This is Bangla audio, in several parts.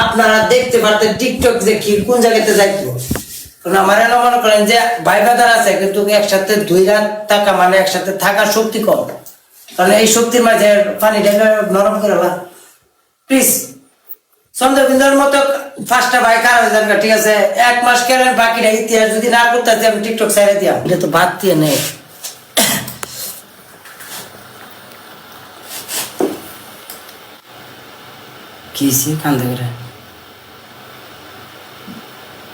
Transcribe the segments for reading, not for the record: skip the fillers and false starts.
আপনারা দেখতে পারতেন টিকটক যে কি কোন জায়গাতে যাইতো। কারণ আমার এলা মনে করেন যে ভাই বাদার আছে কিন্তু একসাথে 2 লাখ টাকা মানে একসাথে থাকার শক্তি কম। কারণ এই শক্তির মাঝে পানি ঢেলে নরম করে না প্লিজ। চন্দ্রবিন্দুর মতো 5টা ভাই খারাপ হয়ে যাবে, ঠিক আছে? 1 মাস কেলেন, বাকিটা ইতিহাস যদি না করতে আমি টিকটক ছেড়ে দিয়াম। এটা তো বাদ দিয়ে নেই। কিসি কান্দে করে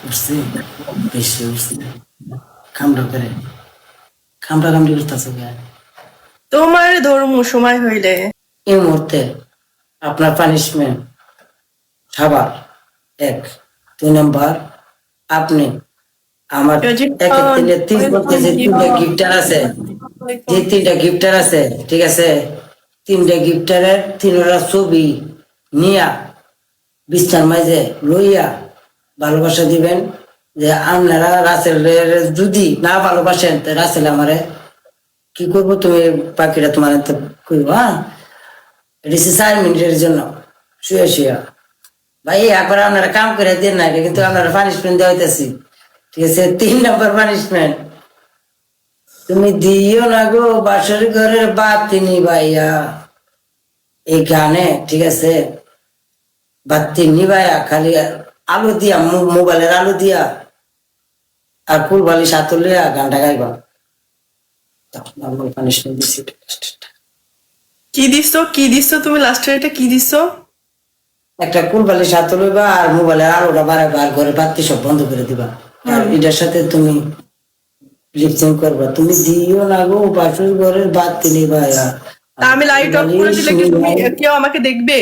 উঠছে বেশি উঠছে, কামড়া করে কামড়া কামড়ি করতেছে। তোমার ধর্ম সময় হইলে এই মুহূর্তে আপনার পানিশমেন্ট খাবার 1, 2 নাম্বার আপনি আমার একের 3 করতে যে 3টা গিফটার আছে, যে 3টা গিফটার আছে, ঠিক আছে? 3টা গিফটারের 3টা ছবি নিয়া বিছানার মাঝে লইয়া ভালোবাসা দিবেন। যে আপনারা রাসেলের যদি না ভালোবাসেন তো রাসেল আমারে কি করবো, তুমি পাখিটা তোমার করবো। হ্যাঁ, এটা 4 মিনিটের জন্য শুয়ে শুয়া ভাই একবার আপনারা কাম করে দেন না, কিন্তু আপনারা পানিশমেন্ট দেওয়া হইতেছি, ঠিক আছে? 3 নম্বর পানিশমেন্ট, তুমি দিও না গো বাসর ঘরের বাতি নিভাইয়া। এই গানে, ঠিক আছে, বাতি নিভাইয়া খালি আলো দিয়া, মোবাইলের আলো দিয়া আর ফুলবালি সাতলিয়া গানটা গাইবা। পানিশমেন্ট দিচ্ছি। কি দিছো তুমি লাস্টে এটা কি দিছো? একটা কুলবালি সাথে লইবা আর মোবাইলের আলোটা বাড়াইবা আর ঘরে বাতি সব বন্ধ করে দিবা। আর এটার সাথে তুমি লিপসিং করবা, তুমি দিও না গো বাসুর ঘরের বাতি নিভাইয়া। তা আমি লাইট অফ করে দিলে কি তুমি কেউ আমাকে দেখবে?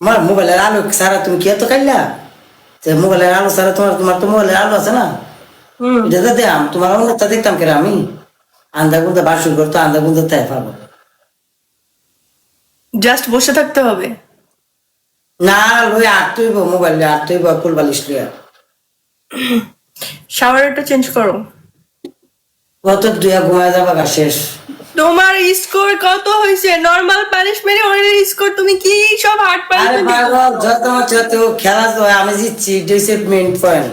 আমার মোবাইলের আলো ছাড়া তুমি কি এত খাইলা? যে মোবাইলের আলো ছাড়া তোমার তোমার তো মোবাইলের আলো আছে না, এটা তো দেখাম। তোমার অন্যটা দেখতাম কেন আমি? আন্দা গুন্দা বাসুর ঘর তো আন্দা গুন্দা তাই পাবো। জাস্ট বসে থাকতে হবে? না, লই আটইব মোবাইল আটইব কুলবালিশ লইয়া। শাওয়ারটা চেঞ্জ করো। কত দুয়া ঘুমায় যাবা গা শেষ। তোমার স্কোর কত হয়েছে? নরমাল পানিশমেন্ট ওর স্কোর তুমি কি সব হার্ড আরে পানিশমেন্ট? পাগল, যত খেলা তো আমি জিতছি 2 পয়েন্ট।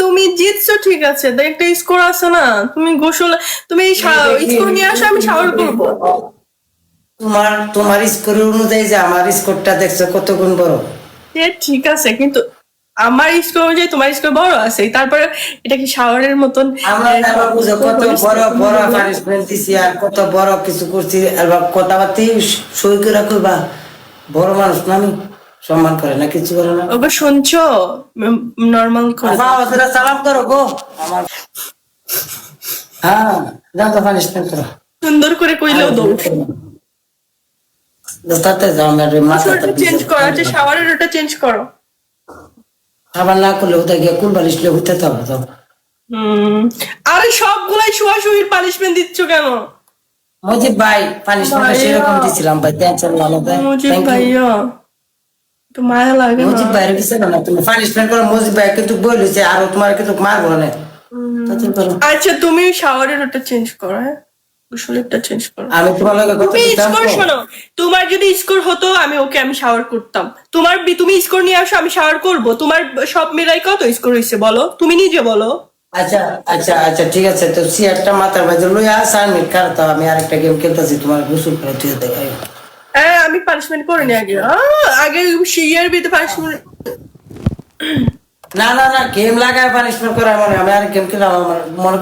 তুমি জিতছো, ঠিক আছে, তো একটা স্কোর আছে না? তুমি গোসল, তুমি স্কোর নিয়ে আসো, আমি শাওয়ার করবো। তোমার স্কোর অনুযায়ী যে আমার স্কোরটা দেখছো কত গুণ বড়। ঠিক আছে, কিন্তু আমার স্কোর অনুযায়ী তোমার স্কোর বড় আছে, তারপরে এটা কি শাওয়ারের মতন? আমরা এবার বুঝো কত বড় বড় পানিশমেন্ট দিছি আর কত বড় কিছু করছি। এবার কথাবার্তি সই করে কইবা বড় মানুষ না, আমি সম্মান করে না, কিছু করে না। ওগো শুনছো? নরমাল করে দাও। ওদের সালাম করো গো আমার। হ্যাঁ, যাও তো পানিশমেন্ট করো। সুন্দর করে কইলেও দৌড়। দোস্তাতে যাও, মেরে মাথাটা চেঞ্জ করো, আচ্ছা শাওয়ারের ওটা চেঞ্জ করো। আবার না করলে ওটা গিয়ে কোন বালিশ লিয়ে হইতে হবে তো। আরে সবগুলাই শোয়াশুয়ির পানিশমেন্ট দিচ্ছ কেন? মজিদ ভাই পানিশমেন্ট সেরকম দিছিলাম ভাই, টেনশন নাও ভাই। মজিদ ভাইয়া তো মায়া লাগে না? মজিদ ভাইয়ের কিছু না, তুমি পানিশমেন্ট করো। মজিদ ভাই কিন্তু বলেছে আর তোমার কিন্তু মারবো না। আচ্ছা তুমি শাওয়ারের ওটা চেঞ্জ করো, হ্যাঁ গোসলেরটা চেঞ্জ করো। আমি তোমার লগে কথা তুমি বলতাম স্কোর শোনো, তোমার যদি স্কোর হতো আমি শাওয়ার করতাম। তুমি স্কোর নিয়ে আসো, আমি শাওয়ার করব। তোমার সব মিলাই কত স্কোর হয়েছে বলো, তুমি নিজে বলো। আচ্ছা আচ্ছা আচ্ছা ঠিক আছে, তো সিয়ারটা মাথার মাঝে লইয়া 4 মিনিট কাটতো, আমি আরেকটা গেম খেলতেছি। তোমার গোসল করে তুই দেখাই। হ্যাঁ আমি পানিশমেন্ট করিনি আগে। আগে শিয়ার বিতে পানিশমেন্ট। না না না, গেম লাগায় পানিশমেন্ট করা মানে আমি আর গেম খেলাম আমার মনে